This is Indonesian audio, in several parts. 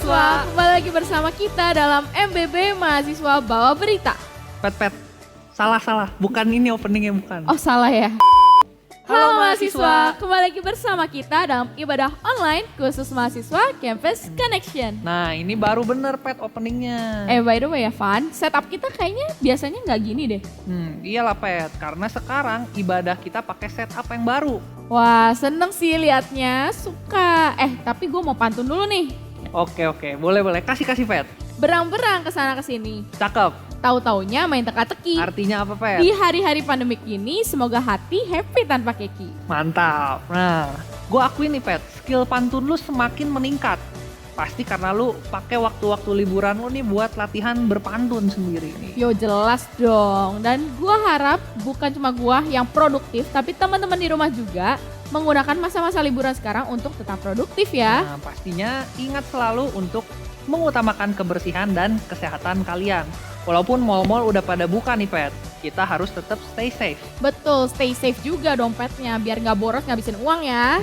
mahasiswa, kembali lagi bersama kita dalam MBB Mahasiswa Bawa Berita. Pet, salah, bukan ini openingnya bukan. Oh salah ya. Halo mahasiswa, kembali lagi bersama kita dalam ibadah online khusus mahasiswa Campus Connection. Nah ini baru bener Pet openingnya. By the way ya Van, setup kita kayaknya biasanya nggak gini deh. Iyalah Pet, karena sekarang ibadah kita pakai setup yang baru. Wah seneng sih liatnya, suka. Tapi gue mau pantun dulu nih. Oke, boleh, kasih Pet. Berang-berang kesana kesini. Cakep. Tahu-taunya main teka-teki. Artinya apa Pet? Di hari-hari pandemik ini semoga hati happy tanpa keki. Mantap. Nah, gue akuin nih Pet, skill pantun lu semakin meningkat. Pasti karena lu pakai waktu-waktu liburan lu nih buat latihan berpantun sendiri nih. Yo jelas dong. Dan gue harap bukan cuma gue yang produktif, tapi teman-teman di rumah juga menggunakan masa-masa liburan sekarang untuk tetap produktif ya. Nah, pastinya ingat selalu untuk mengutamakan kebersihan dan kesehatan kalian. Walaupun mal-mal udah pada buka nih Pet, kita harus tetap stay safe. Betul, stay safe juga dompetnya biar nggak boros ngabisin uang ya.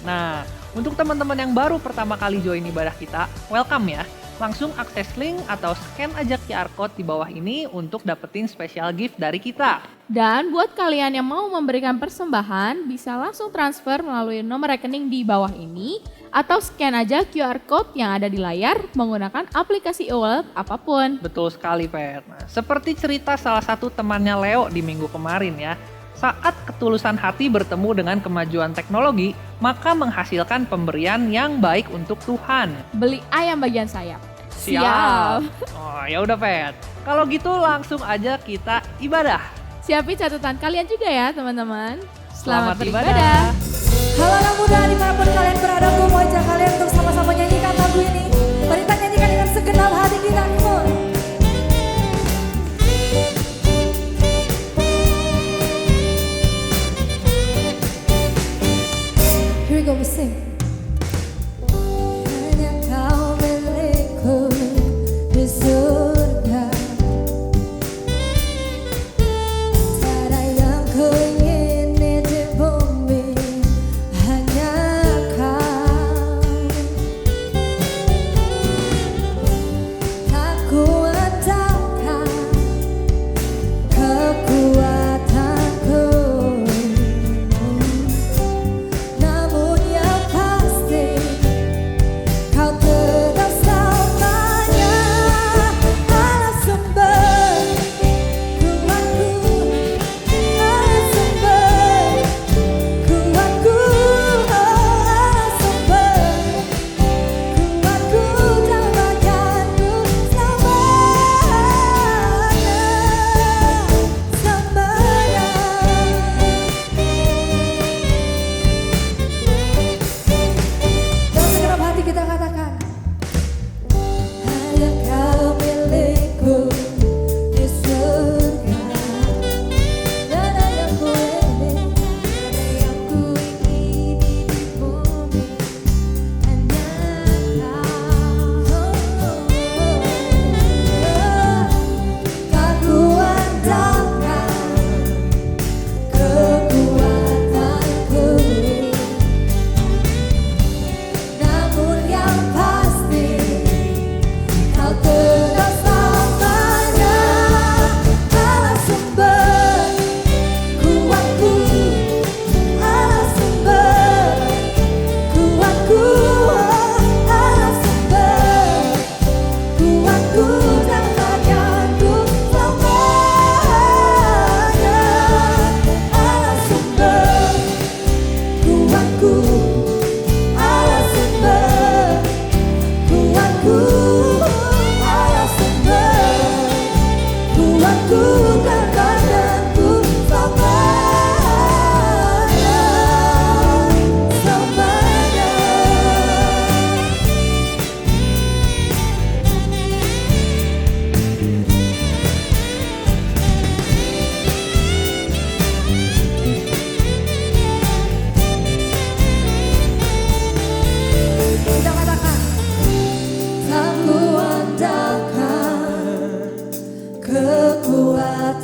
Nah, untuk teman-teman yang baru pertama kali join ibadah kita, welcome ya. Langsung akses link atau scan aja QR code di bawah ini untuk dapetin special gift dari kita. Dan buat kalian yang mau memberikan persembahan, bisa langsung transfer melalui nomor rekening di bawah ini atau scan aja QR code yang ada di layar menggunakan aplikasi e-wallet apapun. Betul sekali Pet. Nah, seperti cerita salah satu temannya Leo di minggu kemarin ya. Saat ketulusan hati bertemu dengan kemajuan teknologi, maka menghasilkan pemberian yang baik untuk Tuhan. Beli ayam bagian sayap. Siap. Oh, ya udah Pet. Kalau gitu langsung aja kita ibadah. Siapin catatan kalian juga ya teman-teman. Selamat beribadah. Halo anak muda dimanapun kalian berada, gue mau ajak kalian untuk sama-sama nyanyikan lagu ini. Mari kita nyanyikan dengan segenap hati kita, come on. Here we go, we sing. Hanya kau milikku di surga. Tiada yang ku ingini di bumi, hanya kau. Tak kuandalkan kekuatanku, namun yang pasti kau tetap selamanya alas sumber kuatku, alas sumber kuatku, alas sumber kuatku dan bagianku selamanya, selamanya. Dalam segenap hati kita katakan, hanya kau milikku di surga. Dan yang ku ingini, dan yang ku ingini di bumi, hanya kau. Tak kuandalkan kekuatanku, namun yang pasti kau tetap selamanya alas sumber kuatku, alas sumber kuatku, alas sumber kuatku dan bagianku selamanya, alas sumber kuatku, alas sumber kuatku, alas sumber kuatku dan badanku selamanya, selamanya. Kita katakan, tak kuandalkan kekuatan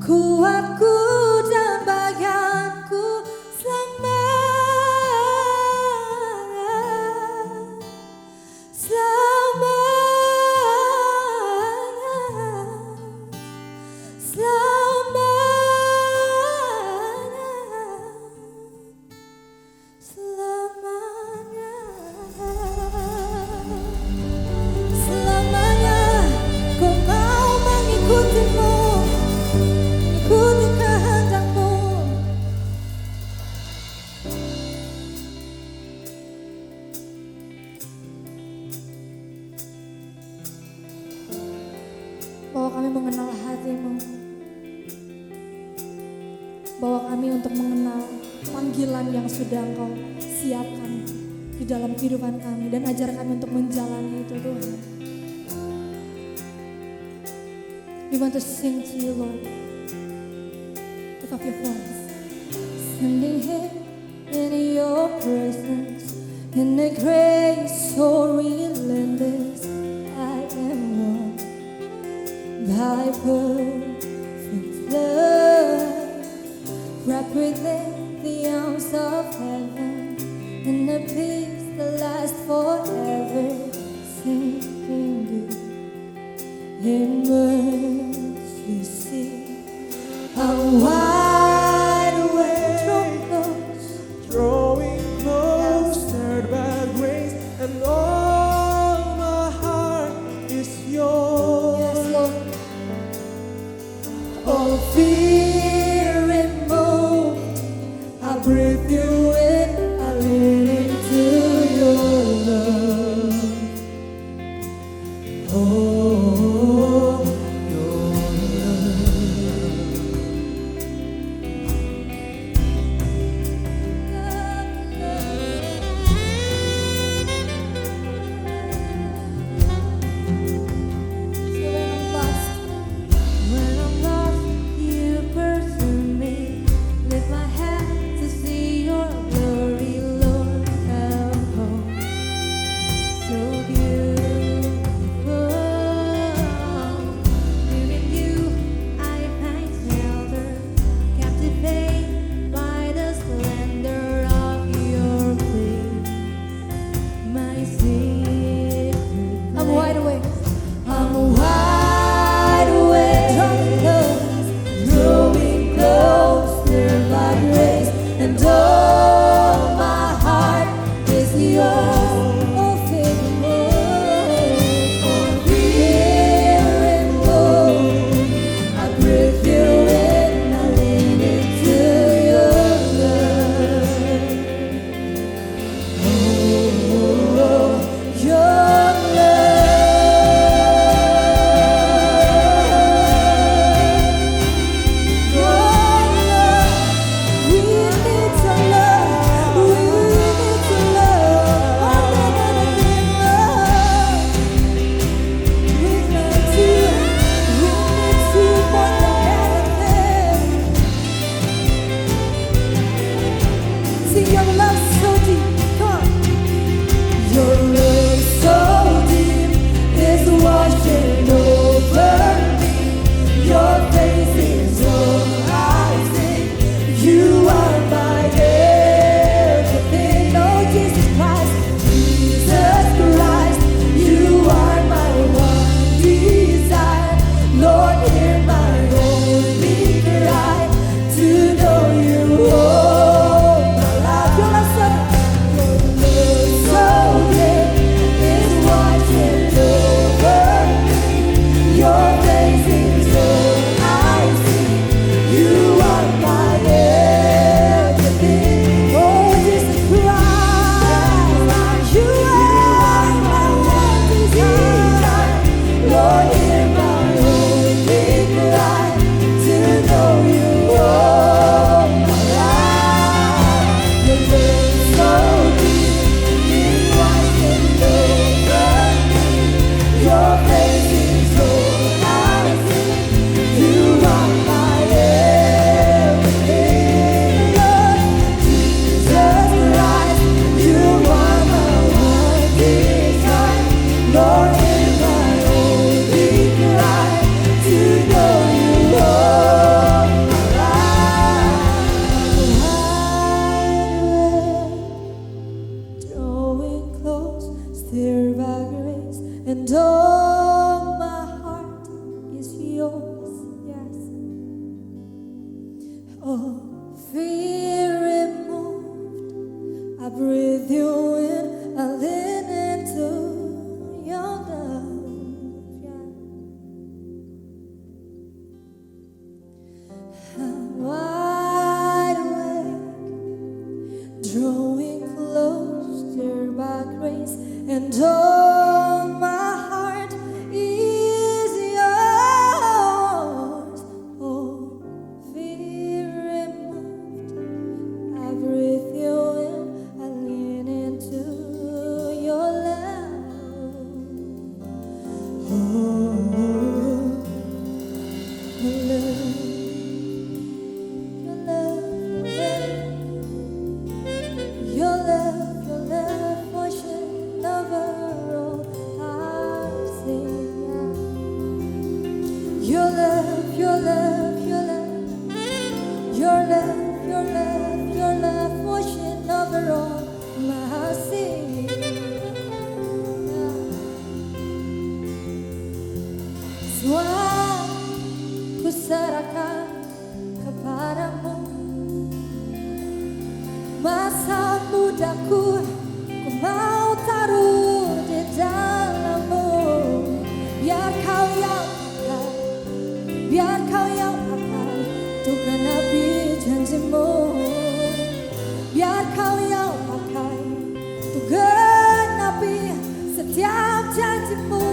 kuatku dan bagianku selamanya, selamanya, selamanya, selamanya, selamanya. Ku mau mengikutimu, ikuti kehendakmu. Bawa kami mengenal hatimu, bawa kami untuk mengenal panggilan yang sudah Engkau siapkan di dalam kehidupan kami, dan ajar kami untuk menjalani itu, Tuhan. We want to sing to you, Lord. Lift up your voice. Standing here in your presence, in the grace so relentless, I am one by perfect love, wrapped within the arms of heaven, in a peace that lasts forever, sinking deep in mercy seat, I'm wide awake, Drawing closer by grace, and all my heart is yours. yes, Lord. All fear removed, I breathe you in, I lean into your love. Oh, your love. Your love, your love, your love, your love, your love, your love washing over all my sin. Semua ku serahkan kepadamu. Masa mudaku ku mau taruh di dalammu. Biar kau yang pakai, biar kau yang pakai untuk genapi janjimu. Biar kau yang pakai untuk genapi setiap janjimu,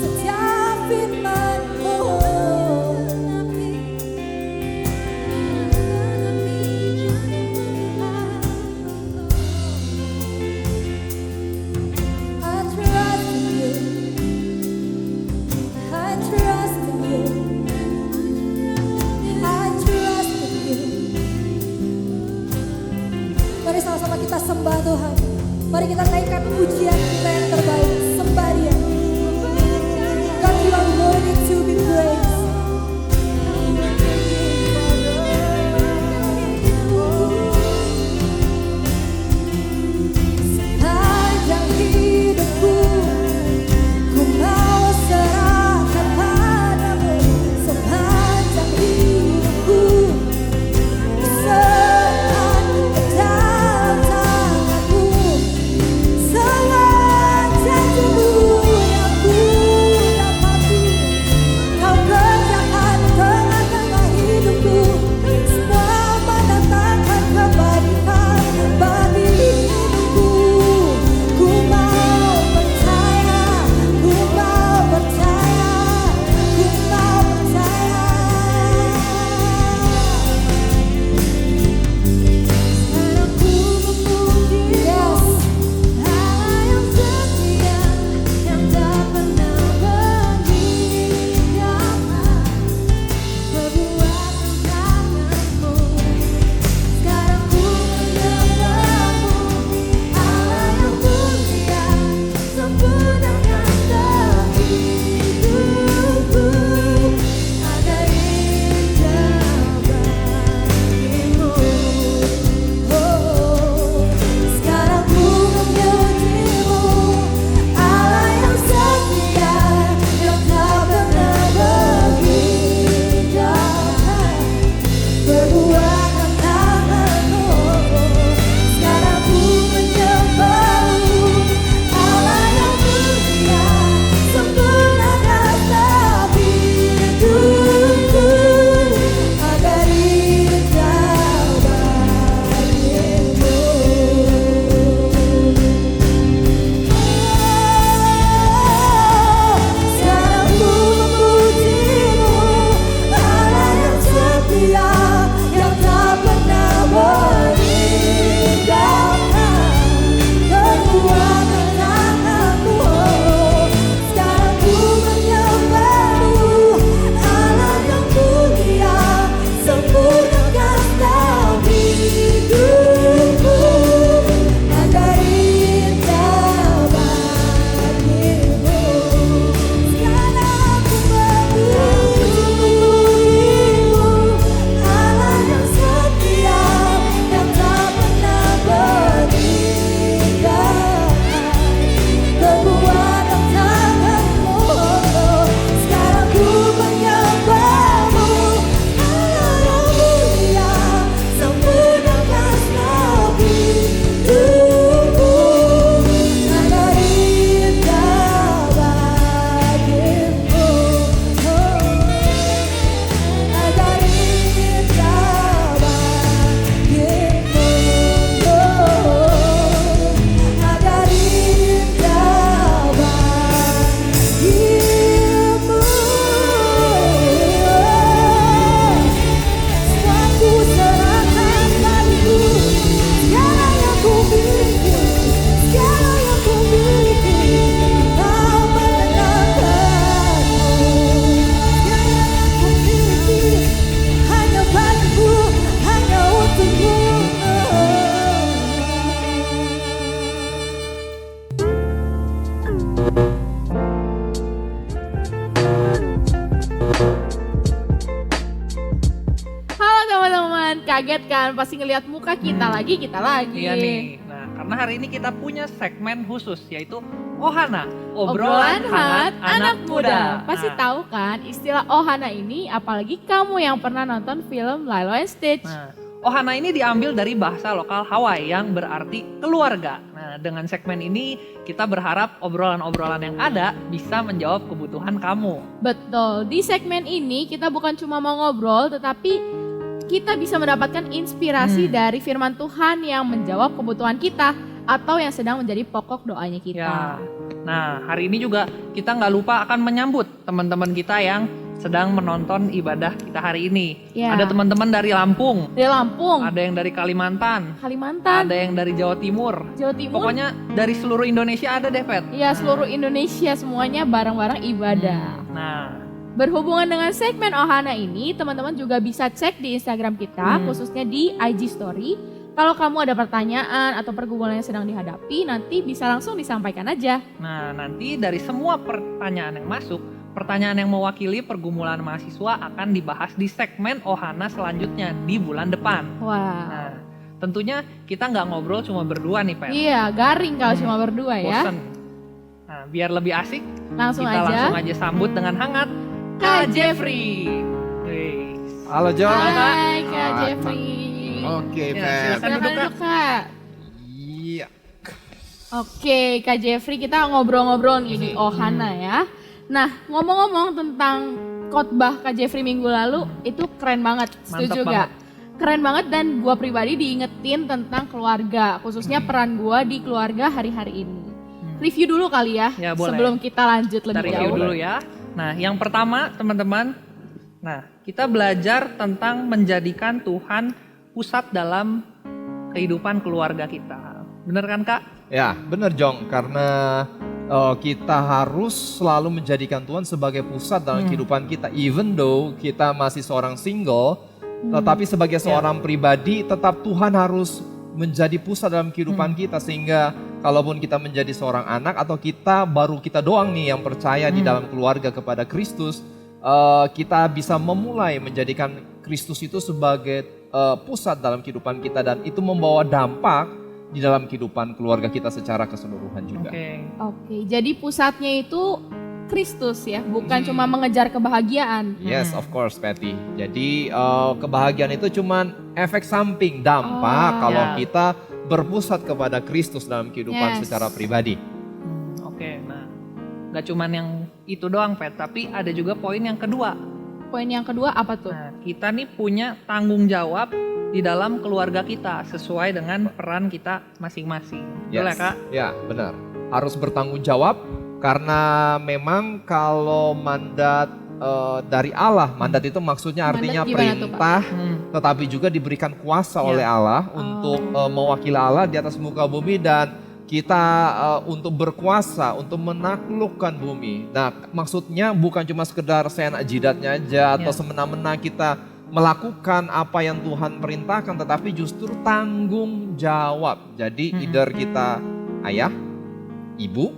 setiap firman-Mu. Mari sama-sama kita sembah Tuhan. Mari kita naikkan pujian kita yang terbaik. Sembah Dia. God, you are worthy to be praised. Sepanjang hidupku ku mau serahkan padamu. Sepanjang hidupku ku serahkan ke dalam tangan-Mu. Semua janji Halo teman-teman, kaget kan? Pasti ngelihat muka kita lagi. Iya nih. Nah, karena hari ini kita punya segmen khusus yaitu Ohana, obrolan hangat anak muda. Pasti Nah, tahu kan istilah Ohana ini, apalagi kamu yang pernah nonton film Lilo and Stitch. Nah, Ohana ini diambil dari bahasa lokal Hawaii yang berarti keluarga. Nah, dengan segmen ini kita berharap obrolan-obrolan yang ada bisa menjawab kebutuhan kamu. Betul, di segmen ini kita bukan cuma mau ngobrol, tetapi kita bisa mendapatkan inspirasi dari firman Tuhan yang menjawab kebutuhan kita atau yang sedang menjadi pokok doanya kita. Ya. Nah, hari ini juga kita nggak lupa akan menyambut teman-teman kita yang sedang menonton ibadah kita hari ini. Ya. Ada teman-teman dari Lampung, Dari Lampung, ada yang dari Kalimantan, Kalimantan, ada yang dari Jawa Timur. Jawa Timur. Pokoknya dari seluruh Indonesia ada deh, Pet. Ya, seluruh Indonesia semuanya bareng-bareng ibadah. Nah, Berhubungan dengan segmen Ohana ini, teman-teman juga bisa cek di Instagram kita, khususnya di IG Story. Kalau kamu ada pertanyaan atau pergumulan yang sedang dihadapi, nanti bisa langsung disampaikan aja. Nah, nanti dari semua pertanyaan yang masuk, pertanyaan yang mewakili pergumulan mahasiswa akan dibahas di segmen Ohana selanjutnya di bulan depan. Wah, Nah, tentunya kita nggak ngobrol cuma berdua nih, Pet. iya garing kalau cuma berdua ya. Bosen. Nah, biar lebih asik, Langsung kita langsung aja. aja sambut dengan hangat Kak Jeffrey. Wih. Halo John. Hai Kak Ah, Jeffrey. Oke, Ya, Pep. silakan. Silakan duduk, Kak. duduk Kak. Iya. Oke Kak Jeffrey, kita ngobrol-ngobrol nih di Ohana ya. Nah, ngomong-ngomong tentang khotbah Kak Jeffrey minggu lalu, itu keren banget, setuju Mantap gak? Keren banget, dan gua pribadi diingetin tentang keluarga, khususnya peran gua di keluarga hari-hari ini. Review dulu kali ya, Ya, boleh. sebelum kita lanjut Kita lebih review jauh. dulu ya. Nah, yang pertama teman-teman, nah kita belajar tentang menjadikan Tuhan pusat dalam kehidupan keluarga kita. Bener kan Kak? Ya, bener Jong. Karena kita harus selalu menjadikan Tuhan sebagai pusat dalam kehidupan kita. Even though kita masih seorang single, tetapi sebagai seorang pribadi tetap Tuhan harus menjadi pusat dalam kehidupan kita. Sehingga kalaupun kita menjadi seorang anak atau kita doang nih yang percaya di dalam keluarga kepada Kristus, kita bisa memulai menjadikan Kristus itu sebagai pusat dalam kehidupan kita, dan itu membawa dampak di dalam kehidupan keluarga kita secara keseluruhan juga. Oke, jadi pusatnya itu Kristus ya, bukan cuma mengejar kebahagiaan. Yes, of course, Patty. Jadi kebahagiaan itu cuman efek samping, dampak kalau ya. kita berpusat kepada Kristus dalam kehidupan Yes. secara pribadi. Oke, nah gak cuman yang itu doang Pet, tapi ada juga poin yang kedua. Poin yang kedua apa tuh? Nah, kita nih punya tanggung jawab di dalam keluarga kita sesuai dengan peran kita masing-masing. Betul ya Kak? Ya, benar. Harus bertanggung jawab karena memang kalau mandat dari Allah, mandat itu maksudnya artinya Mandat gimana tuh, Pak? perintah, tetapi juga diberikan kuasa Ya. oleh Allah untuk mewakili Allah di atas muka bumi, dan kita untuk berkuasa untuk menaklukkan bumi. Nah, maksudnya bukan cuma sekedar seenak jidatnya aja atau Ya. semena-mena kita melakukan apa yang Tuhan perintahkan, tetapi justru tanggung jawab. Jadi either kita ayah, ibu,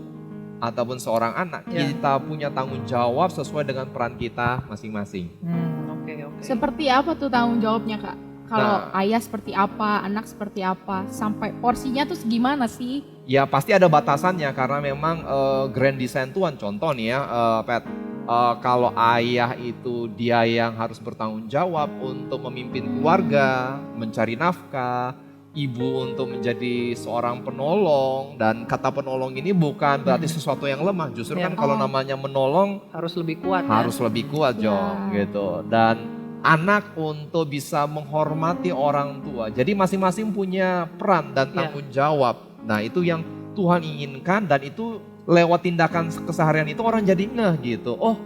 ataupun seorang anak, Ya. kita punya tanggung jawab sesuai dengan peran kita masing-masing. Oke. Seperti apa tuh tanggung jawabnya Kak? Kalau Nah. ayah seperti apa, anak seperti apa, sampai porsinya tuh gimana sih? Ya pasti ada batasannya karena memang grand design Tuhan, contoh nih ya Pat, kalau ayah itu dia yang harus bertanggung jawab untuk memimpin keluarga, mencari nafkah, ibu untuk menjadi seorang penolong, dan kata penolong ini bukan berarti sesuatu yang lemah, justru Ya. kan kalau namanya menolong Harus lebih kuat harus ya. lebih kuat Jong gitu. Dan anak untuk bisa menghormati orang tua. Jadi masing-masing punya peran dan Ya. tanggung jawab. Nah itu yang Tuhan inginkan, dan itu lewat tindakan keseharian itu orang jadi ngeh gitu. Oh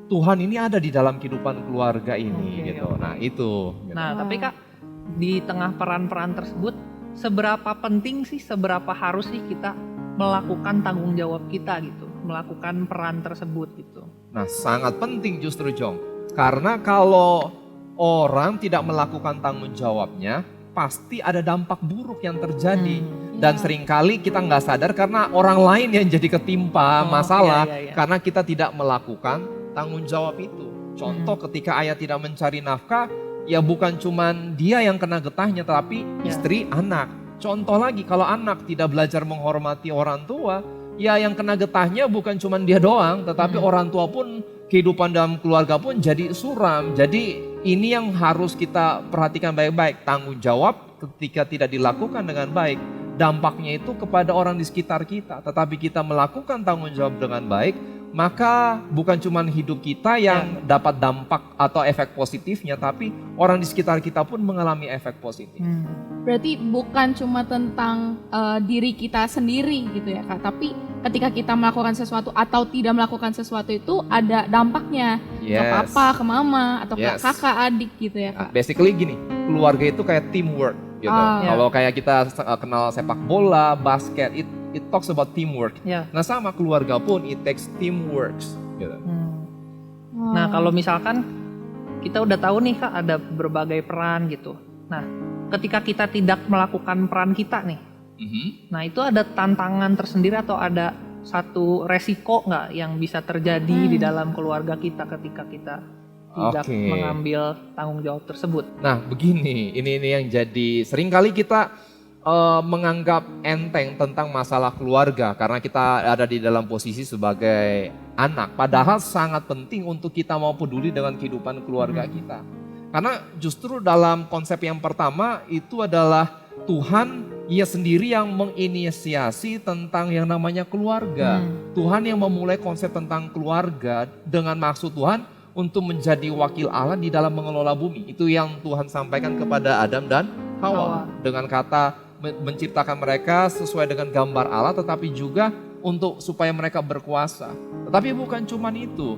Tuhan ini ada di dalam kehidupan keluarga ini Oke, gitu. oke. Nah itu. Gitu. Nah, tapi Kak, di tengah peran-peran tersebut, seberapa penting sih, seberapa harus sih kita melakukan tanggung jawab kita gitu, melakukan peran tersebut gitu. Nah sangat penting justru Jong. Karena kalau orang tidak melakukan tanggung jawabnya, pasti ada dampak buruk yang terjadi. Dan Ya. seringkali kita nggak sadar karena orang lain yang jadi ketimpa Oh, masalah iya. karena kita tidak melakukan tanggung jawab itu. Contoh ketika ayah tidak mencari nafkah, ya bukan cuman dia yang kena getahnya, tapi istri, anak. Contoh lagi, kalau anak tidak belajar menghormati orang tua, ya yang kena getahnya bukan cuman dia doang, tetapi orang tua pun, kehidupan dalam keluarga pun jadi suram. Jadi ini yang harus kita perhatikan baik-baik. Tanggung jawab ketika tidak dilakukan dengan baik, dampaknya itu kepada orang di sekitar kita. Tetapi kita melakukan tanggung jawab dengan baik, maka bukan cuma hidup kita yang dapat dampak atau efek positifnya, tapi orang di sekitar kita pun mengalami efek positif. Berarti bukan cuma tentang diri kita sendiri gitu ya Kak, tapi ketika kita melakukan sesuatu atau tidak melakukan sesuatu itu ada dampaknya ke papa, ke mama, atau ke kakak, adik gitu ya Kak. Basically gini, keluarga itu kayak teamwork gitu. Kalau kayak kita kenal sepak bola, basket, it talks about teamwork. Nah sama keluarga pun, it takes teamwork gitu. Nah kalau misalkan kita udah tahu nih Kak ada berbagai peran gitu. Nah ketika kita tidak melakukan peran kita nih, nah itu ada tantangan tersendiri atau ada satu resiko nggak yang bisa terjadi di dalam keluarga kita ketika kita tidak mengambil tanggung jawab tersebut? Nah begini, ini yang jadi seringkali kita menganggap enteng tentang masalah keluarga karena kita ada di dalam posisi sebagai anak. Padahal sangat penting untuk kita mau peduli dengan kehidupan keluarga kita. Karena justru dalam konsep yang pertama itu adalah Tuhan Ia sendiri yang menginisiasi tentang yang namanya keluarga. Tuhan yang memulai konsep tentang keluarga dengan maksud Tuhan untuk menjadi wakil Allah di dalam mengelola bumi. Itu yang Tuhan sampaikan kepada Adam dan Hawa. Dengan kata menciptakan mereka sesuai dengan gambar Allah, tetapi juga untuk supaya mereka berkuasa. Tetapi bukan cuma itu.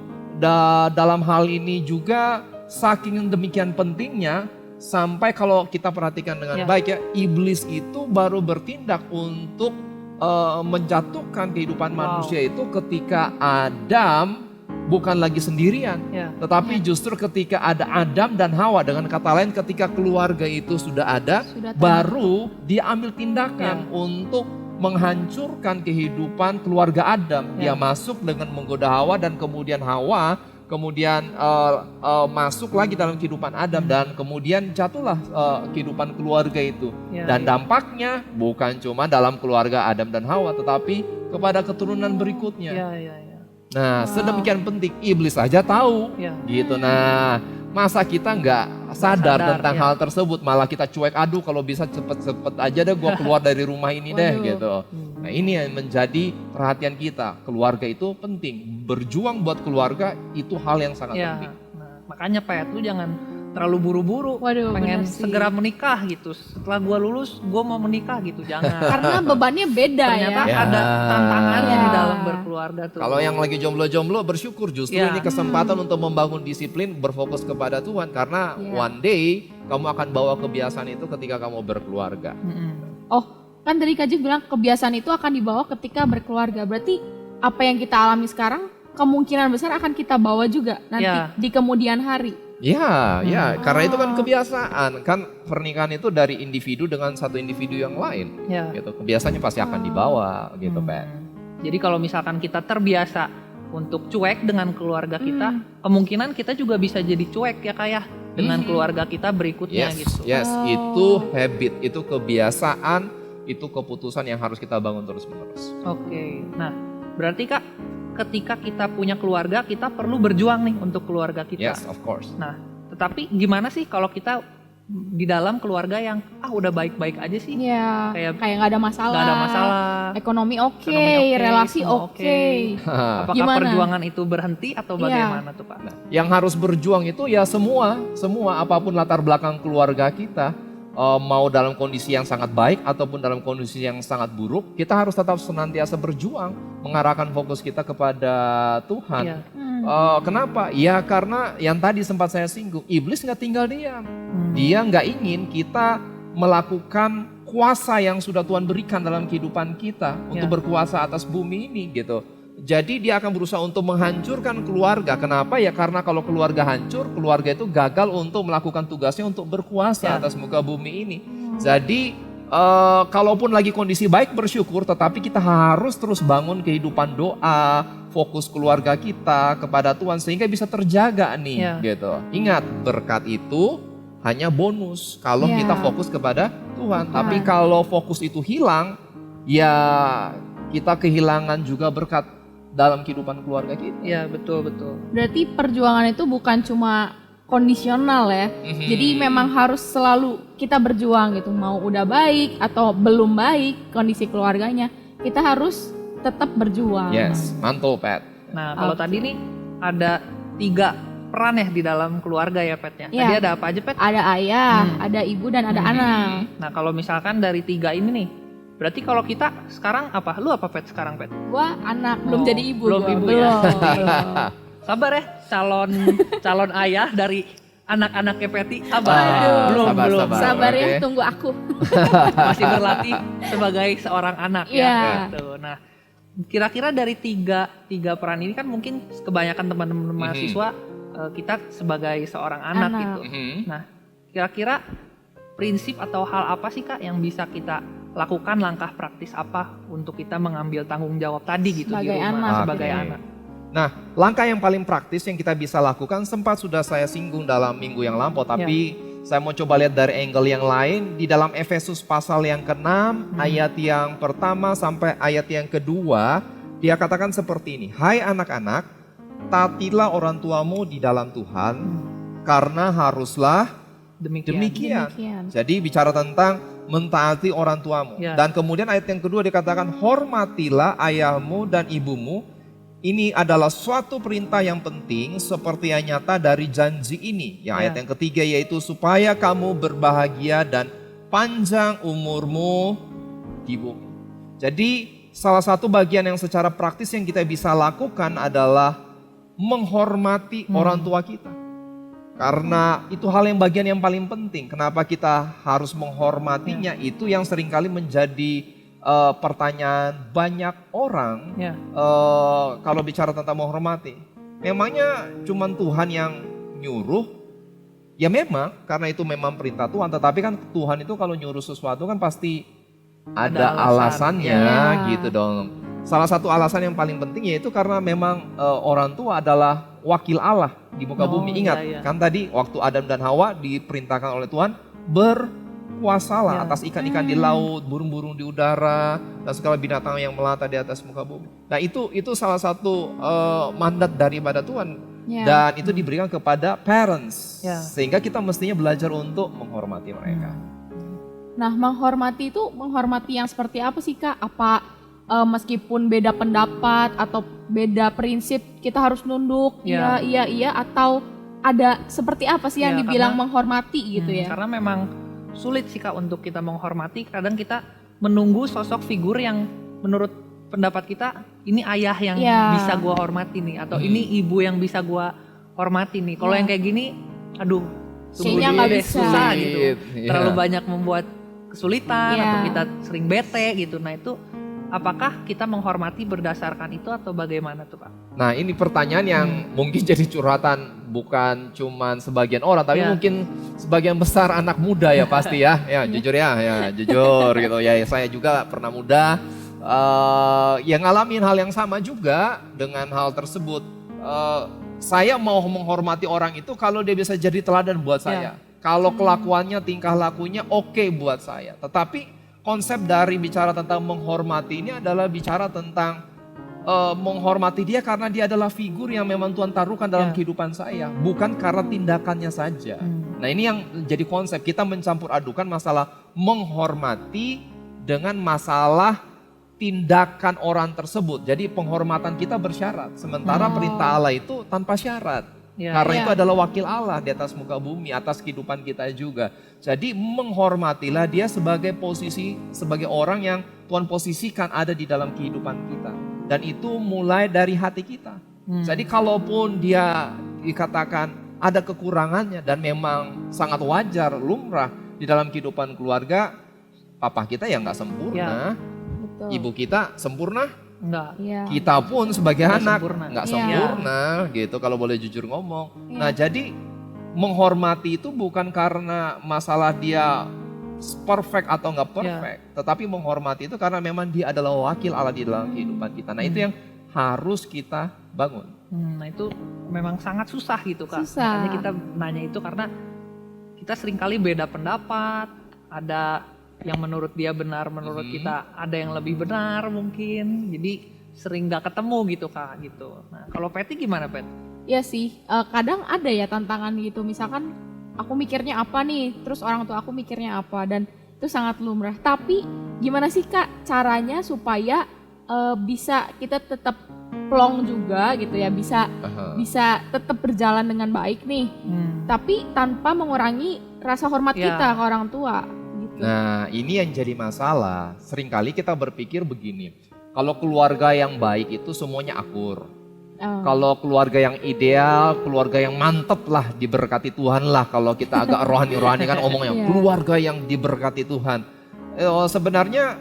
Dalam hal ini juga saking demikian pentingnya, sampai kalau kita perhatikan dengan baik ya, iblis itu baru bertindak untuk menjatuhkan kehidupan manusia itu ketika Adam bukan lagi sendirian, tetapi justru ketika ada Adam dan Hawa. Dengan kata lain, ketika keluarga itu sudah ada, baru dia ambil tindakan untuk menghancurkan kehidupan keluarga Adam. Dia masuk dengan menggoda Hawa dan kemudian Hawa kemudian masuk lagi dalam kehidupan Adam dan kemudian jatuhlah kehidupan keluarga itu. Dan dampaknya bukan cuma dalam keluarga Adam dan Hawa, tetapi kepada keturunan berikutnya. Nah, sedemikian penting, iblis saja tahu gitu. Nah, masa kita nggak sadar tentang hal tersebut, malah kita cuek, aduh kalau bisa cepet-cepet aja deh gue keluar dari rumah ini deh gitu. Nah ini yang menjadi perhatian kita, keluarga itu penting, berjuang buat keluarga itu hal yang sangat penting. Nah, makanya Pet, lu jangan terlalu buru-buru pengen segera menikah gitu. Setelah gue lulus, gue mau menikah gitu, jangan. Karena bebannya beda. Ternyata ada tantangannya di dalam berkeluarga tuh. Kalau yang lagi jomblo-jomblo bersyukur, justru ini kesempatan untuk membangun disiplin, berfokus kepada Tuhan. Karena one day kamu akan bawa kebiasaan itu ketika kamu berkeluarga. Oh, kan tadi Kak Jif bilang kebiasaan itu akan dibawa ketika berkeluarga. Berarti apa yang kita alami sekarang kemungkinan besar akan kita bawa juga nanti di kemudian hari. Ya, karena itu kan kebiasaan. Kan pernikahan itu dari individu dengan satu individu yang lain. Gitu. Kebiasaannya pasti akan dibawa gitu, Pak. Jadi kalau misalkan kita terbiasa untuk cuek dengan keluarga kita, kemungkinan kita juga bisa jadi cuek ya kayak dengan keluarga kita berikutnya gitu. Itu habit, itu kebiasaan, itu keputusan yang harus kita bangun terus-menerus. Nah berarti Kak, ketika kita punya keluarga, kita perlu berjuang nih untuk keluarga kita. Yes, of course. Nah, tetapi gimana sih kalau kita di dalam keluarga yang udah baik-baik aja sih? Kayak nggak ada masalah. Nggak ada masalah. Ekonomi oke, relasi oke. Apakah perjuangan itu berhenti atau bagaimana tuh Pak? Nah, yang harus berjuang itu ya semua apapun latar belakang keluarga kita. Mau dalam kondisi yang sangat baik ataupun dalam kondisi yang sangat buruk, kita harus tetap senantiasa berjuang mengarahkan fokus kita kepada Tuhan. Kenapa? Ya karena yang tadi sempat saya singgung, iblis nggak tinggal diam. Dia nggak ingin kita melakukan kuasa yang sudah Tuhan berikan dalam kehidupan kita untuk berkuasa atas bumi ini gitu. Jadi dia akan berusaha untuk menghancurkan keluarga. Kenapa? Ya karena kalau keluarga hancur, keluarga itu gagal untuk melakukan tugasnya untuk berkuasa atas muka bumi ini. Jadi kalaupun lagi kondisi baik bersyukur, tetapi kita harus terus bangun kehidupan doa, fokus keluarga kita kepada Tuhan sehingga bisa terjaga nih Ya. gitu. Ingat, berkat itu hanya bonus kalau Ya. kita fokus kepada Tuhan. Tuhan. Tapi kalau fokus itu hilang, ya kita kehilangan juga berkat dalam kehidupan keluarga kita. Ya, betul. Berarti perjuangan itu bukan cuma kondisional ya. Jadi memang harus selalu kita berjuang gitu. Mau udah baik atau belum baik kondisi keluarganya, kita harus tetap berjuang. Yes, mantul Pat. Nah, kalau Oke. tadi nih ada 3 peran ya di dalam keluarga ya, Pet ya. Ya. Tadi ada apa aja, Pet? Ada ayah, ada ibu dan ada anak. Nah, kalau misalkan dari 3 ini nih, berarti kalau kita sekarang apa? Lu apa, Pet, sekarang, Pet? Gua anak, belum Oh, jadi ibu. belum gua. ibu ya. Belum. Sabar ya, calon ayah dari anak-anaknya Peti. Sabar. Aduh. Belum. Sabar ya, Oke. tunggu aku. Masih berlatih sebagai seorang anak ya. Iya. Gitu. Nah, kira-kira dari tiga peran ini kan mungkin kebanyakan teman-teman mahasiswa kita sebagai seorang anak Anak. gitu. Nah, kira-kira prinsip atau hal apa sih Kak yang bisa kita lakukan, langkah praktis apa untuk kita mengambil tanggung jawab tadi gitu Sebagai di rumah anak. sebagai Oke. anak. Nah, langkah yang paling praktis yang kita bisa lakukan sempat sudah saya singgung dalam minggu yang lampau, tapi saya mau coba lihat dari angle yang lain. Di dalam Efesus pasal yang ke-6, ayat yang pertama sampai ayat yang kedua, dia katakan seperti ini. Hai anak-anak, taatilah orang tuamu di dalam Tuhan, karena haruslah demikian. Demikian. Jadi bicara tentang mentaati orang tuamu. Ya. Dan kemudian ayat yang kedua dikatakan, hormatilah ayahmu dan ibumu. Ini adalah suatu perintah yang penting seperti yang nyata dari janji ini. Yang ayat yang ketiga yaitu supaya kamu berbahagia dan panjang umurmu di bumi. Jadi salah satu bagian yang secara praktis yang kita bisa lakukan adalah menghormati orang tua kita. Karena itu hal yang bagian yang paling penting. Kenapa kita harus menghormatinya? Itu yang seringkali menjadi pertanyaan banyak orang Ya. kalau bicara tentang menghormati. Memangnya cuman Tuhan yang nyuruh? Ya memang, karena itu memang perintah Tuhan. Tetapi kan Tuhan itu kalau nyuruh sesuatu kan pasti ada Ada alasannya alasan. gitu dong. Salah satu alasan yang paling penting yaitu karena memang orang tua adalah wakil Allah di muka Oh, bumi. Ingat iya, iya. kan tadi waktu Adam dan Hawa diperintahkan oleh Tuhan berkuasalah Ya. atas ikan-ikan di laut, burung-burung di udara, dan segala binatang yang melata di atas muka bumi. Nah itu salah satu mandat daripada Tuhan. Ya. Dan itu diberikan kepada parents. Ya. Sehingga kita mestinya belajar untuk menghormati mereka. Nah, menghormati itu menghormati yang seperti apa sih Kak? Apa meskipun beda pendapat atau beda prinsip kita harus nunduk? Ya. Iya atau ada seperti apa sih yang Ya, dibilang karena- menghormati gitu ya? Karena memang sulit sih Kak untuk kita menghormati. Kadang kita menunggu sosok figur yang menurut pendapat kita ini ayah yang Ya. bisa gua hormati nih, atau ini ibu yang bisa gua hormati nih. Kalau Ya. yang kayak gini, aduh, tunggu Kayaknya dulu nggak deh, bisa. susah gitu. Iya. Terlalu banyak membuat kesulitan Ya. atau kita sering bete gitu. Nah itu apakah kita menghormati berdasarkan itu atau bagaimana tuh Kak? Nah ini pertanyaan yang mungkin jadi curhatan bukan cuman sebagian orang, tapi Ya. mungkin sebagian besar anak muda ya pasti ya. Ya jujur ya jujur gitu ya. Saya juga pernah muda, yang ngalamin hal yang sama juga dengan hal tersebut. Saya mau menghormati orang itu kalau dia bisa jadi teladan buat saya. Kalau kelakuannya, tingkah lakunya oke buat saya. Tetapi konsep dari bicara tentang menghormati ini adalah bicara tentang menghormati dia karena dia adalah figur yang memang Tuhan taruhkan dalam Ya. kehidupan saya. Bukan karena tindakannya saja. Nah ini yang jadi konsep, kita mencampur adukan masalah menghormati dengan masalah tindakan orang tersebut. Jadi penghormatan kita bersyarat. Sementara perintah Allah itu tanpa syarat. Ya. Karena Ya. itu adalah wakil Allah di atas muka bumi, atas kehidupan kita juga. Jadi menghormatilah dia sebagai posisi, sebagai orang yang Tuhan posisikan ada di dalam kehidupan kita. Dan itu mulai dari hati kita. Jadi kalaupun dia dikatakan ada kekurangannya dan memang sangat wajar, lumrah di dalam kehidupan keluarga, papa kita ya nggak sempurna, Betul. ibu kita sempurna, Enggak. Iya. kita pun sebagai Nggak anak sempurna. nggak Iya. sempurna gitu kalau boleh jujur ngomong. Iya. Nah jadi menghormati itu bukan karena masalah dia perfect atau nggak perfect, tetapi menghormati itu karena memang dia adalah wakil Allah di dalam kehidupan kita. Nah itu yang harus kita bangun. Nah itu memang sangat susah gitu Kak. Susah. Makanya kita nanya itu karena kita seringkali beda pendapat, ada yang menurut dia benar, menurut kita ada yang lebih benar mungkin. Jadi sering gak ketemu gitu Kak gitu. Nah kalau Peti gimana Pet? Iya sih, kadang ada ya tantangan gitu. Misalkan aku mikirnya apa nih, terus orang tua aku mikirnya apa, dan itu sangat lumrah. Tapi gimana sih Kak caranya supaya bisa kita tetap plong juga gitu ya, bisa tetap berjalan dengan baik nih, tapi tanpa mengurangi rasa hormat Ya. kita ke orang tua gitu. Nah, ini yang jadi masalah. Seringkali kita berpikir begini, kalau keluarga yang baik itu semuanya akur. Kalau keluarga yang ideal, keluarga yang mantep lah, diberkati Tuhan lah. Kalau kita agak rohani-rohani kan omongnya, Iya. keluarga yang diberkati Tuhan. Sebenarnya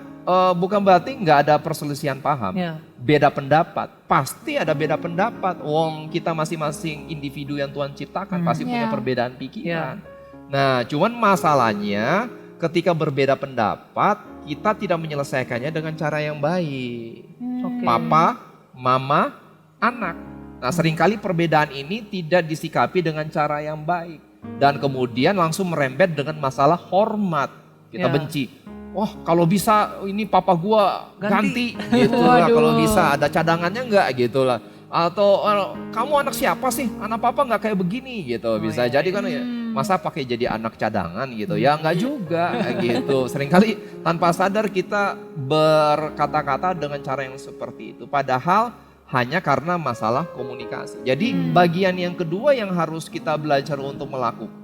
bukan berarti nggak ada perselisihan paham. Ya. Beda pendapat, pasti ada beda pendapat. Wong kita masing-masing individu yang Tuhan ciptakan pasti punya Ya. perbedaan pikiran. Nah, cuman masalahnya ketika berbeda pendapat, kita tidak menyelesaikannya dengan cara yang baik. Oke. Papa, mama, anak. Nah, seringkali perbedaan ini tidak disikapi dengan cara yang baik. Dan kemudian langsung merembet dengan masalah hormat. Kita Ya. benci. Wah, kalau bisa ini papa gua Ganti. ganti gitu lah. Waduh. Kalau bisa ada cadangannya enggak gitu lah. Atau kamu anak siapa sih? Anak papa nggak kayak begini gitu. Bisa iya, jadi kan ya. Masa pakai jadi anak cadangan gitu? Ya enggak juga gitu. Seringkali tanpa sadar kita berkata-kata dengan cara yang seperti itu. Padahal hanya karena masalah komunikasi. Jadi bagian yang kedua yang harus kita belajar untuk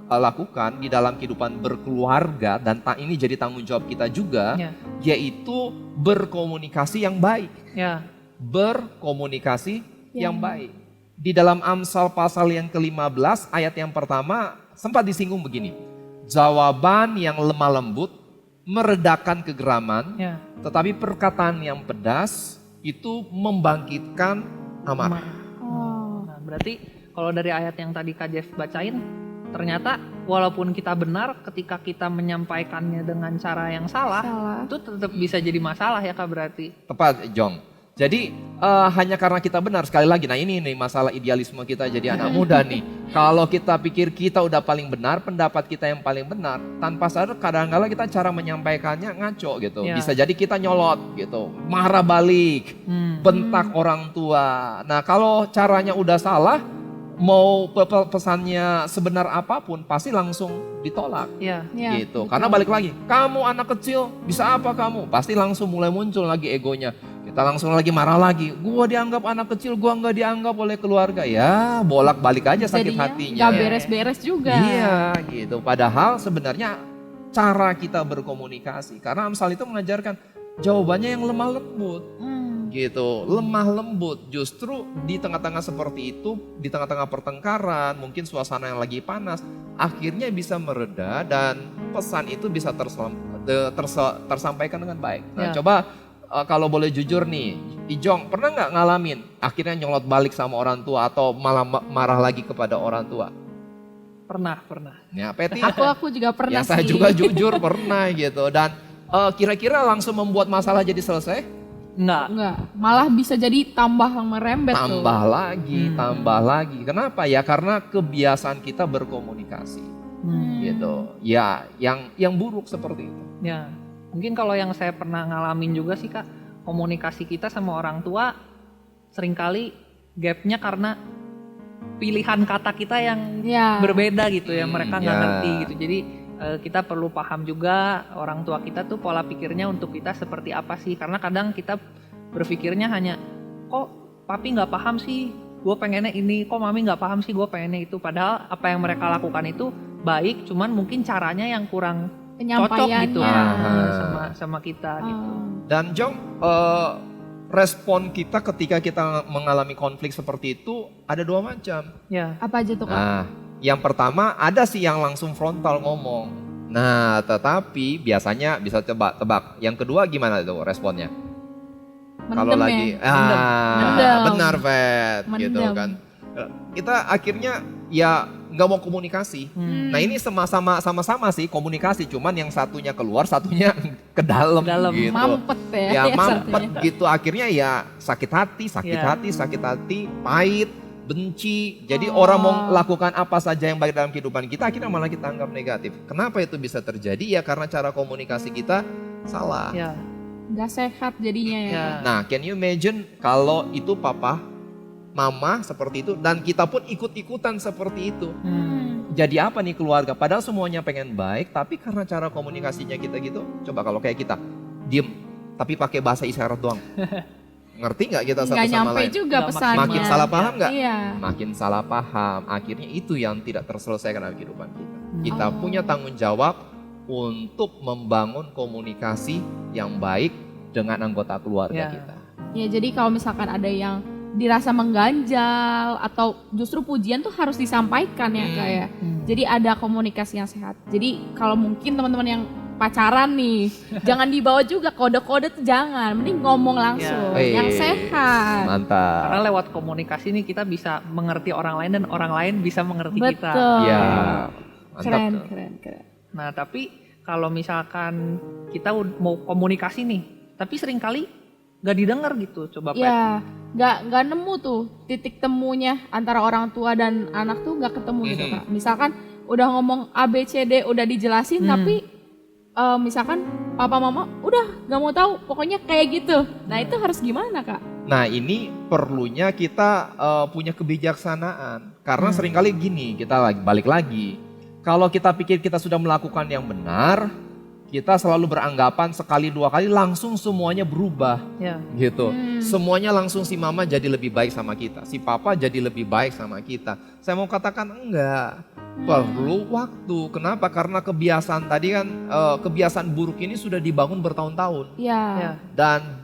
lakukan di dalam kehidupan berkeluarga, dan ini jadi tanggung jawab kita juga, Ya. yaitu berkomunikasi yang baik. Ya. Berkomunikasi yang baik. Di dalam Amsal pasal yang ke-15 ayat yang pertama sempat disinggung begini. Jawaban yang lemah lembut meredakan kegeraman, Ya. tetapi perkataan yang pedas itu membangkitkan amarah. Oh, Nah, berarti kalau dari ayat yang tadi Kak Jeff bacain, ternyata walaupun kita benar ketika kita menyampaikannya dengan cara yang salah, salah. itu tetap bisa jadi masalah ya Kak berarti. Tepat, Jong. Jadi hanya karena kita benar, sekali lagi, nah ini nih masalah idealisme kita jadi anak muda nih. Kalau kita pikir kita udah paling benar, pendapat kita yang paling benar, tanpa sadar kadang-kadang kita cara menyampaikannya ngaco gitu. Ya. Bisa jadi kita nyolot gitu, marah balik, bentak orang tua. Nah kalau caranya udah salah, mau pesannya sebenar apapun pasti langsung ditolak. Ya. Ya, Gitu. betul. Karena balik lagi, kamu anak kecil, bisa apa kamu? Pasti langsung mulai muncul lagi egonya. Kita langsung lagi marah lagi. Gua dianggap anak kecil, gua nggak dianggap oleh keluarga. Ya, bolak-balik aja sakit Jadinya hatinya. nggak beres-beres juga. Iya, gitu. Padahal sebenarnya cara kita berkomunikasi. Karena Amsal itu mengajarkan jawabannya yang lemah lembut. Gitu, lemah lembut. Justru di tengah-tengah seperti itu, di tengah-tengah pertengkaran, mungkin suasana yang lagi panas, akhirnya bisa mereda dan pesan itu bisa tersampaikan dengan baik. Nah, Ya. coba kalau boleh jujur nih, Ijong pernah nggak ngalamin akhirnya nyolot balik sama orang tua atau malah marah lagi kepada orang tua? Pernah. Ya, Peti. Aku juga pernah Ya, saya sih. juga jujur pernah gitu. Dan kira-kira langsung membuat masalah jadi selesai? Enggak. Enggak, malah bisa jadi tambah merembet tuh. Tambah lagi. Kenapa ya? Karena kebiasaan kita berkomunikasi, gitu. Ya, yang buruk seperti itu. Ya. Mungkin kalau yang saya pernah ngalamin juga sih Kak, komunikasi kita sama orang tua seringkali gapnya karena pilihan kata kita yang Ya. berbeda gitu ya, mereka nggak ya. ngerti gitu. Jadi kita perlu paham juga orang tua kita tuh pola pikirnya untuk kita seperti apa sih, karena kadang kita berpikirnya hanya kok papi nggak paham sih, gue pengennya ini, kok mami nggak paham sih, gue pengennya itu. Padahal apa yang mereka lakukan itu baik, cuman mungkin caranya yang kurang cocok gitu Penyampaiannya. sama kita gitu. Dan Jong, respon kita ketika kita mengalami konflik seperti itu ada dua macam. Ya. Apa aja tuh Kak? Nah, yang pertama ada sih yang langsung frontal ngomong. Nah, tetapi biasanya bisa tebak. Yang kedua gimana tuh responnya? Kalau Mendem lagi, ya? Mendem. benar Fet, gitu Mendem. kan. Kita akhirnya ya nggak mau komunikasi. Nah ini sama-sama sih komunikasi, cuman yang satunya keluar, satunya ke dalam Dalam. gitu. Mampet ya. Ya mampet artinya. gitu, akhirnya ya sakit hati, Ya. sakit hati, pahit, benci. Jadi Oh. orang mau lakukan apa saja yang baik dalam kehidupan kita, akhirnya malah kita anggap negatif. Kenapa itu bisa terjadi? Ya karena cara komunikasi kita salah. Ya. Nggak sehat jadinya ya. Ya. Nah, can you imagine kalau itu papa, mama seperti itu, dan kita pun ikut-ikutan seperti itu. Jadi apa nih keluarga? Padahal semuanya pengen baik, tapi karena cara komunikasinya kita gitu, coba kalau kayak kita, diem, tapi pakai bahasa isyarat doang. Ngerti nggak kita satu Nggak sama nyampe lain? juga Nggak pesannya. Makin salah paham nggak? Iya. Makin salah paham. Akhirnya itu yang tidak terselesaikan dalam kehidupan kita. Kita Oh. punya tanggung jawab untuk membangun komunikasi yang baik dengan anggota keluarga Ya. kita. Ya jadi kalau misalkan ada yang dirasa mengganjal atau justru pujian tuh harus disampaikan ya Kak ya. Jadi ada komunikasi yang sehat. Jadi kalau mungkin teman-teman yang pacaran nih, jangan dibawa juga kode-kode tuh jangan. Mending ngomong langsung Ya. yang sehat. Mantap. Karena lewat komunikasi ini kita bisa mengerti orang lain dan orang lain bisa mengerti kita. Betul. Ya, mantap Keren, tuh. keren. Nah, tapi kalau misalkan kita mau komunikasi nih, tapi seringkali nggak didengar gitu, coba Pet. Ya, nggak nemu tuh titik temunya antara orang tua dan anak tuh nggak ketemu gitu Kak. Misalkan udah ngomong A B C D udah dijelasin tapi misalkan papa mama udah nggak mau tahu pokoknya kayak gitu. Nah itu harus gimana Kak? Nah ini perlunya kita punya kebijaksanaan. Karena seringkali gini, kita balik lagi. Kalau kita pikir kita sudah melakukan yang benar, kita selalu beranggapan sekali dua kali langsung semuanya berubah Ya. gitu. Semuanya langsung si mama jadi lebih baik sama kita, si papa jadi lebih baik sama kita. Saya mau katakan enggak, perlu waktu. Kenapa? Karena kebiasaan tadi kan, kebiasaan buruk ini sudah dibangun bertahun-tahun. Ya. Ya. Dan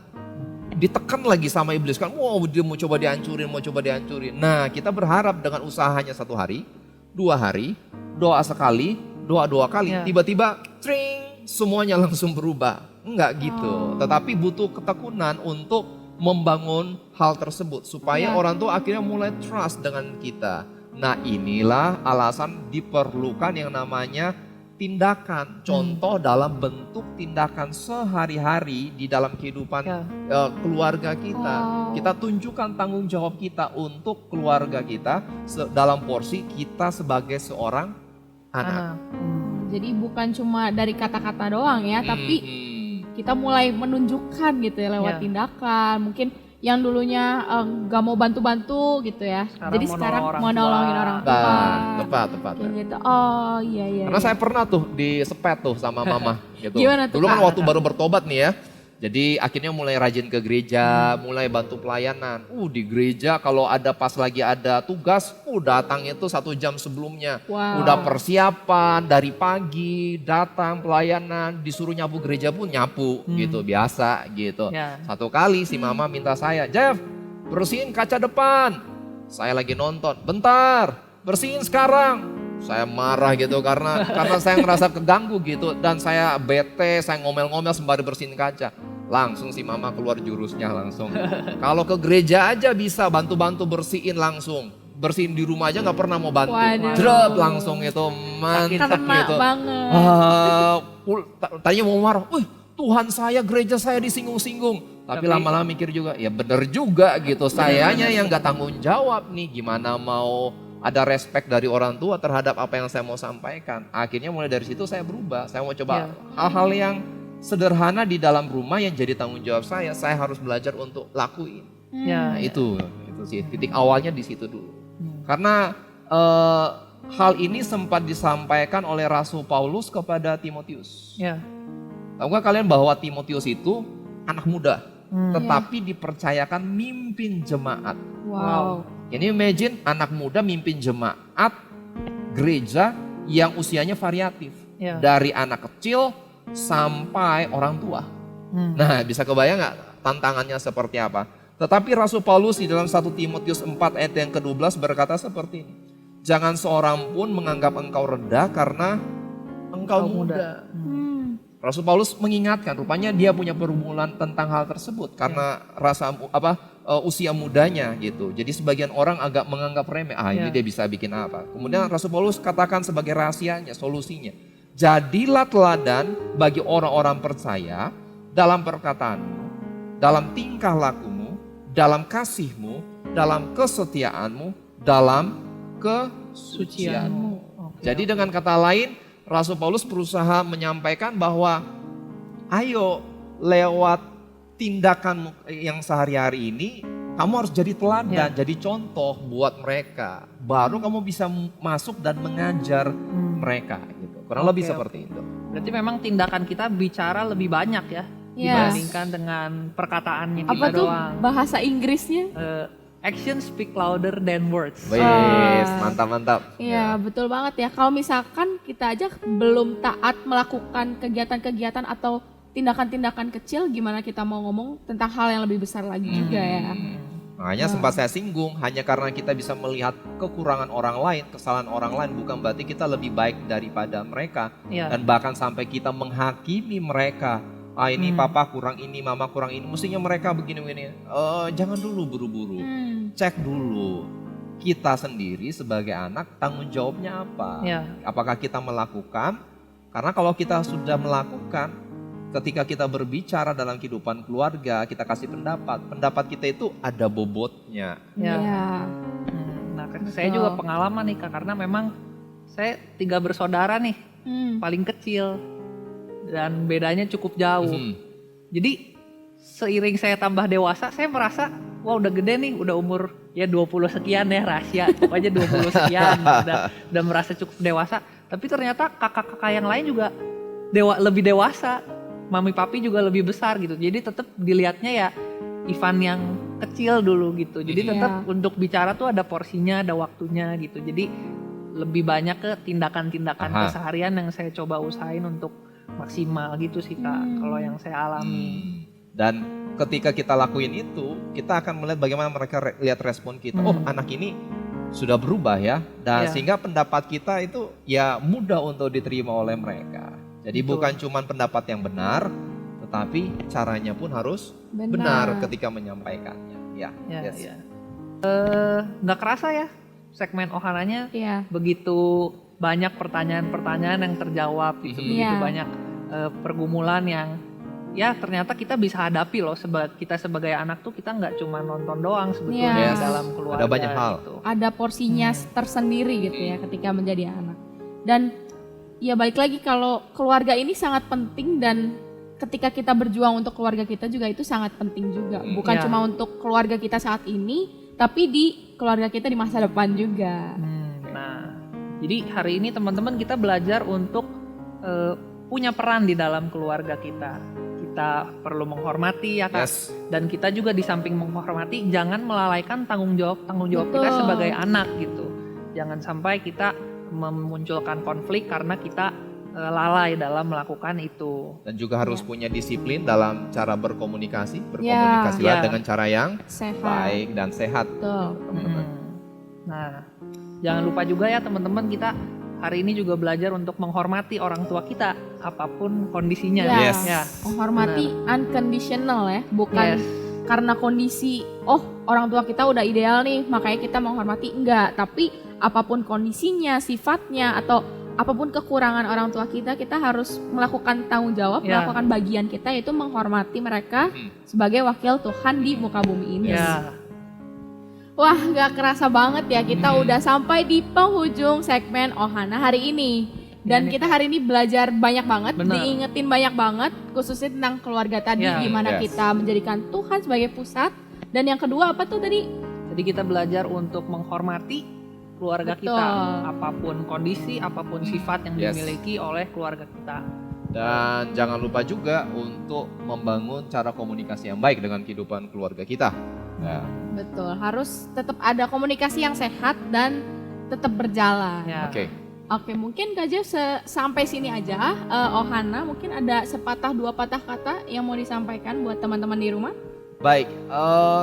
ditekan lagi sama iblis kan, wow dia mau coba dihancurin. Nah kita berharap dengan usahanya 1 hari, 2 hari, doa sekali, doa 2 kali, Ya. tiba-tiba tring semuanya langsung berubah. Enggak gitu, tetapi butuh ketekunan untuk membangun hal tersebut supaya Ya. orang tua akhirnya mulai trust dengan kita. Nah inilah alasan diperlukan yang namanya tindakan, contoh dalam bentuk tindakan sehari-hari di dalam kehidupan Ya. keluarga kita. Wow. Kita tunjukkan tanggung jawab kita untuk keluarga kita dalam porsi kita sebagai seorang anak. Jadi bukan cuma dari kata-kata doang ya, tapi Mhm. kita mulai menunjukkan gitu ya lewat Ya. tindakan. Mungkin yang dulunya nggak mau bantu-bantu gitu ya. Sekarang Jadi mau sekarang nolong orang mau tua. nolongin orang tua. Nah, tepat. Kayak gitu. Oh iya. Karena iya. saya pernah tuh disepet tuh sama mama gitu. Gimana tuh, Dulu kan Kak? waktu baru bertobat nih ya. Jadi akhirnya mulai rajin ke gereja, mulai bantu pelayanan. Di gereja kalau ada pas lagi ada tugas, datang itu 1 jam sebelumnya. Wow. Udah persiapan dari pagi, datang pelayanan, disuruh nyapu gereja pun nyapu gitu, biasa gitu. Ya. Satu kali si mama minta saya, Jeff bersihin kaca depan. Saya lagi nonton, bentar bersihin sekarang. Saya marah gitu karena saya ngerasa keganggu gitu dan saya bete, saya ngomel-ngomel sembari bersihin kaca. Langsung si mama keluar jurusnya langsung. Kalau ke gereja aja bisa bantu-bantu bersihin langsung. Bersihin di rumah aja nggak pernah mau bantu. Waduh. Drop langsung itu mantap Kena gitu. banget. Tadinya mau marah, Tuhan saya gereja saya disinggung-singgung. Tapi lama-lama mikir juga, ya bener juga gitu. Sayanya yang nggak tanggung jawab nih, gimana mau ada respect dari orang tua terhadap apa yang saya mau sampaikan. Akhirnya mulai dari situ saya berubah. Saya mau coba hal-hal yang sederhana di dalam rumah yang jadi tanggung jawab saya harus belajar untuk lakuin. Ya. Nah, itu sih titik awalnya di situ dulu. Karena hal ini sempat disampaikan oleh Rasul Paulus kepada Timotius. Ya. Tahu nggak kalian bahwa Timotius itu anak muda, tetapi dipercayakan mimpin jemaat. Wow. Ini imagine anak muda mimpin jemaat gereja yang usianya variatif. Ya. Dari anak kecil sampai orang tua. Nah bisa kebayang nggak tantangannya seperti apa? Tetapi Rasul Paulus di dalam 1 Timotius 4 ayat yang ke-12 berkata seperti ini. Jangan seorang pun menganggap engkau rendah karena engkau muda. Rasul Paulus mengingatkan, rupanya dia punya pergumulan tentang hal tersebut karena usia mudanya gitu. Jadi sebagian orang agak menganggap remeh, ini dia bisa bikin apa. Kemudian Rasul Paulus katakan sebagai rahasianya, solusinya. Jadilah teladan bagi orang-orang percaya dalam perkataanmu, dalam tingkah lakumu, dalam kasihmu, dalam kesetiaanmu, dalam kesucianmu. Jadi dengan kata lain, Rasul Paulus berusaha menyampaikan bahwa ayo lewat tindakanmu yang sehari-hari ini, kamu harus jadi teladan, jadi contoh buat mereka. Baru kamu bisa masuk dan mengajar mereka gitu. Kurang lebih seperti itu. Berarti memang tindakan kita bicara lebih banyak ya dibandingkan dengan perkataannya kita Apa tuh doang. bahasa Inggrisnya? Action speak louder than words. Wes, mantap-mantap. Iya, betul banget ya. Kalau misalkan kita aja belum taat melakukan kegiatan-kegiatan atau tindakan-tindakan kecil, gimana kita mau ngomong tentang hal yang lebih besar lagi juga ya. Makanya sempat saya singgung, hanya karena kita bisa melihat kekurangan orang lain, kesalahan orang lain, bukan berarti kita lebih baik daripada mereka. Dan bahkan sampai kita menghakimi mereka. Ini papa kurang ini, mama kurang ini, mestinya mereka begini-begini. Jangan dulu buru-buru, cek dulu. Kita sendiri sebagai anak tanggung jawabnya apa? Apakah kita melakukan? Karena kalau kita sudah melakukan, ketika kita berbicara dalam kehidupan keluarga, kita kasih pendapat kita itu ada bobotnya. Nah, saya juga pengalaman nih Kak, karena memang saya 3 bersaudara nih, paling kecil dan bedanya cukup jauh. Jadi seiring saya tambah dewasa, saya merasa wah udah gede nih, udah umur ya 20 sekian ya, rahasia pokoknya 20 sekian, udah merasa cukup dewasa. Tapi ternyata kakak-kakak yang lain juga lebih dewasa. Mami papi juga lebih besar gitu. Jadi tetap dilihatnya ya Ivan yang kecil dulu gitu. Jadi tetap untuk bicara tuh ada porsinya, ada waktunya gitu. Jadi lebih banyak ke tindakan-tindakan keseharian yang saya coba usahain untuk maksimal gitu sih Kak. Kalau yang saya alami. Dan ketika kita lakuin itu, kita akan melihat bagaimana mereka lihat respon kita. Oh, anak ini sudah berubah ya. Dan sehingga pendapat kita itu ya mudah untuk diterima oleh mereka. Jadi bukan cuma pendapat yang benar, tetapi caranya pun harus benar ketika menyampaikannya. Nggak kerasa ya segmen Ohananya begitu banyak pertanyaan-pertanyaan yang terjawab gitu, begitu banyak pergumulan yang ya ternyata kita bisa hadapi loh. Kita sebagai anak tuh kita nggak cuma nonton doang sebetulnya dalam keluarga. Ada banyak hal. Gitu. Ada porsinya tersendiri gitu ya ketika menjadi anak. Dan ya balik lagi, kalau keluarga ini sangat penting, dan ketika kita berjuang untuk keluarga kita juga itu sangat penting juga. Bukan cuma untuk keluarga kita saat ini, tapi di keluarga kita di masa depan juga. Nah, jadi hari ini teman-teman kita belajar untuk punya peran di dalam keluarga kita. Kita perlu menghormati ya Kak. Dan kita juga di samping menghormati, jangan melalaikan tanggung jawab kita sebagai anak gitu. Jangan sampai kita memunculkan konflik karena kita lalai dalam melakukan itu. Dan juga harus punya disiplin dalam cara berkomunikasi. Berkomunikasilah dengan cara yang baik dan sehat. Teman-teman. Nah, jangan lupa juga ya teman-teman, kita hari ini juga belajar untuk menghormati orang tua kita apapun kondisinya. Menghormati unconditional ya, bukan karena kondisi orang tua kita udah ideal nih makanya kita menghormati, enggak, tapi apapun kondisinya, sifatnya, atau apapun kekurangan orang tua kita harus melakukan tanggung jawab, melakukan bagian kita, yaitu menghormati mereka sebagai wakil Tuhan di muka bumi ini. Wah, gak kerasa banget ya, kita udah sampai di penghujung segmen Ohana hari ini. Dan kita hari ini belajar banyak banget, diingetin banyak banget, khususnya tentang keluarga tadi, gimana kita menjadikan Tuhan sebagai pusat. Dan yang kedua apa tuh tadi? Jadi kita belajar untuk menghormati keluarga kita, apapun kondisi, apapun sifat yang dimiliki oleh keluarga kita. Dan jangan lupa juga untuk membangun cara komunikasi yang baik dengan kehidupan keluarga kita. Betul, harus tetap ada komunikasi yang sehat dan tetap berjalan. Oke, mungkin Kak Jeff sampai sini aja. Ohana, mungkin ada sepatah dua patah kata yang mau disampaikan buat teman-teman di rumah? Baik,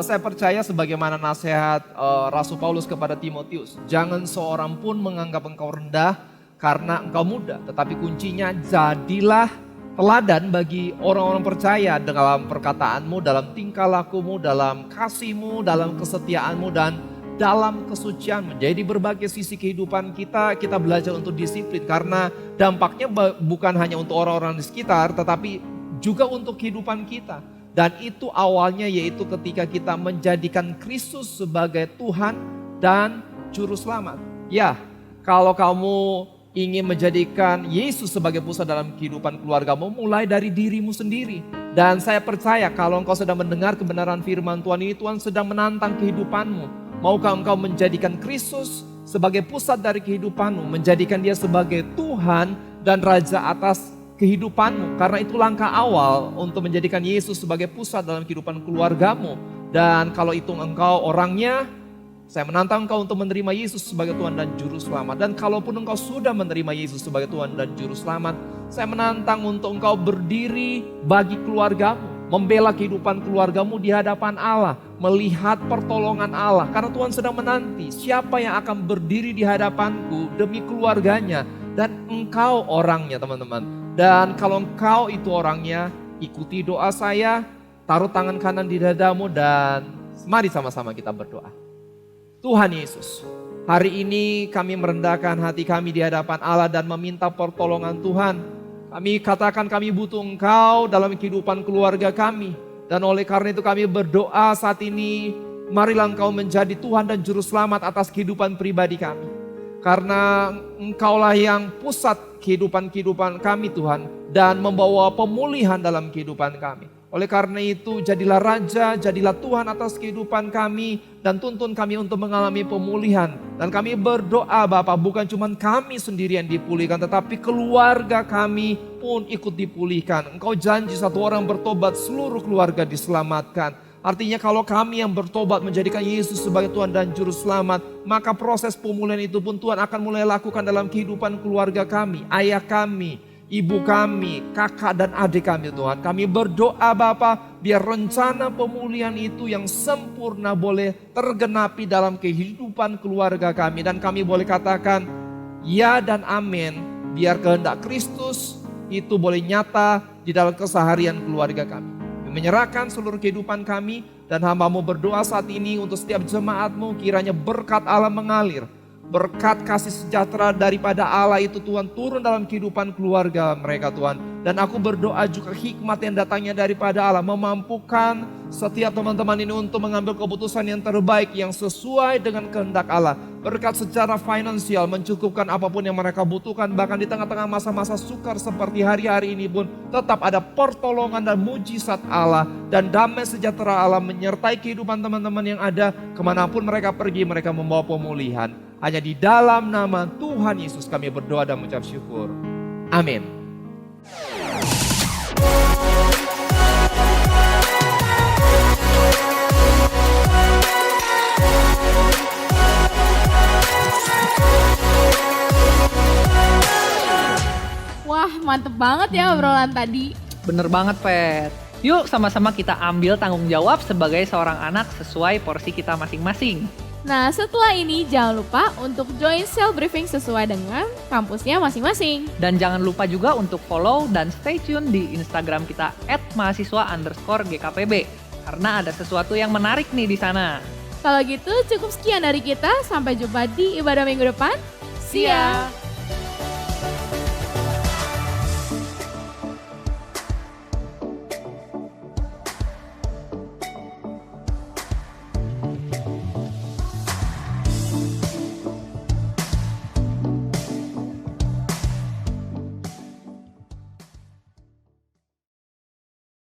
saya percaya sebagaimana nasihat Rasul Paulus kepada Timotius, jangan seorang pun menganggap engkau rendah karena engkau muda, tetapi kuncinya jadilah teladan bagi orang-orang percaya dalam perkataanmu, dalam tingkah lakumu, dalam kasihmu, dalam kesetiaanmu, dan dalam kesucian, menjadi berbagai sisi kehidupan kita, kita belajar untuk disiplin. Karena dampaknya bukan hanya untuk orang-orang di sekitar, tetapi juga untuk kehidupan kita. Dan itu awalnya yaitu ketika kita menjadikan Kristus sebagai Tuhan dan Juru Selamat. Ya, kalau kamu ingin menjadikan Yesus sebagai pusat dalam kehidupan keluargamu, mulai dari dirimu sendiri. Dan saya percaya kalau engkau sedang mendengar kebenaran firman Tuhan ini, Tuhan sedang menantang kehidupanmu. Maukah engkau menjadikan Kristus sebagai pusat dari kehidupanmu, menjadikan Dia sebagai Tuhan dan Raja atas kehidupanmu? Karena itu langkah awal untuk menjadikan Yesus sebagai pusat dalam kehidupan keluargamu. Dan kalau itu engkau orangnya, saya menantang engkau untuk menerima Yesus sebagai Tuhan dan Juru Selamat. Dan kalaupun engkau sudah menerima Yesus sebagai Tuhan dan Juru Selamat, saya menantang untuk engkau berdiri bagi keluargamu, membela kehidupan keluargamu di hadapan Allah, melihat pertolongan Allah. Karena Tuhan sedang menanti siapa yang akan berdiri di hadapanku demi keluarganya. Dan engkau orangnya, teman-teman. Dan kalau engkau itu orangnya, ikuti doa saya, taruh tangan kanan di dadamu dan mari sama-sama kita berdoa. Tuhan Yesus, hari ini kami merendahkan hati kami di hadapan Allah dan meminta pertolongan Tuhan. Kami katakan kami butuh Engkau dalam kehidupan keluarga kami. Dan oleh karena itu kami berdoa saat ini, marilah Engkau menjadi Tuhan dan Juru Selamat atas kehidupan pribadi kami. Karena Engkaulah yang pusat kehidupan kami Tuhan, dan membawa pemulihan dalam kehidupan kami. Oleh karena itu jadilah Raja, jadilah Tuhan atas kehidupan kami, dan tuntun kami untuk mengalami pemulihan. Dan kami berdoa Bapa, bukan cuma kami sendiri yang dipulihkan, tetapi keluarga kami pun ikut dipulihkan. Engkau janji satu orang bertobat, seluruh keluarga diselamatkan. Artinya kalau kami yang bertobat menjadikan Yesus sebagai Tuhan dan Juru Selamat, maka proses pemulihan itu pun Tuhan akan mulai lakukan dalam kehidupan keluarga kami, ayah kami, ibu kami, kakak dan adik kami Tuhan. Kami berdoa Bapa, biar rencana pemulihan itu yang sempurna boleh tergenapi dalam kehidupan keluarga kami. Dan kami boleh katakan ya dan amin, biar kehendak Kristus itu boleh nyata di dalam keseharian keluarga kami. Menyerahkan seluruh kehidupan kami dan hamba-Mu berdoa saat ini untuk setiap jemaat-Mu, kiranya berkat Allah mengalir. Berkat kasih sejahtera daripada Allah itu Tuhan turun dalam kehidupan keluarga mereka Tuhan. Dan aku berdoa juga hikmat yang datangnya daripada Allah memampukan setiap teman-teman ini untuk mengambil keputusan yang terbaik yang sesuai dengan kehendak Allah. Berkat secara finansial mencukupkan apapun yang mereka butuhkan. Bahkan di tengah-tengah masa-masa sukar seperti hari-hari ini pun tetap ada pertolongan dan mujizat Allah. Dan damai sejahtera Allah menyertai kehidupan teman-teman yang ada. Kemanapun mereka pergi mereka membawa pemulihan. Hanya di dalam nama Tuhan Yesus kami berdoa dan mengucap syukur. Amin. Wah, mantep banget ya obrolan tadi. Bener banget, Pet. Yuk sama-sama kita ambil tanggung jawab sebagai seorang anak sesuai porsi kita masing-masing. Nah, setelah ini jangan lupa untuk join Cell Briefing sesuai dengan kampusnya masing-masing. Dan jangan lupa juga untuk follow dan stay tune di Instagram kita @mahasiswa_GKPB. Karena ada sesuatu yang menarik nih di sana. Kalau gitu cukup sekian dari kita. Sampai jumpa di ibadah minggu depan. See ya!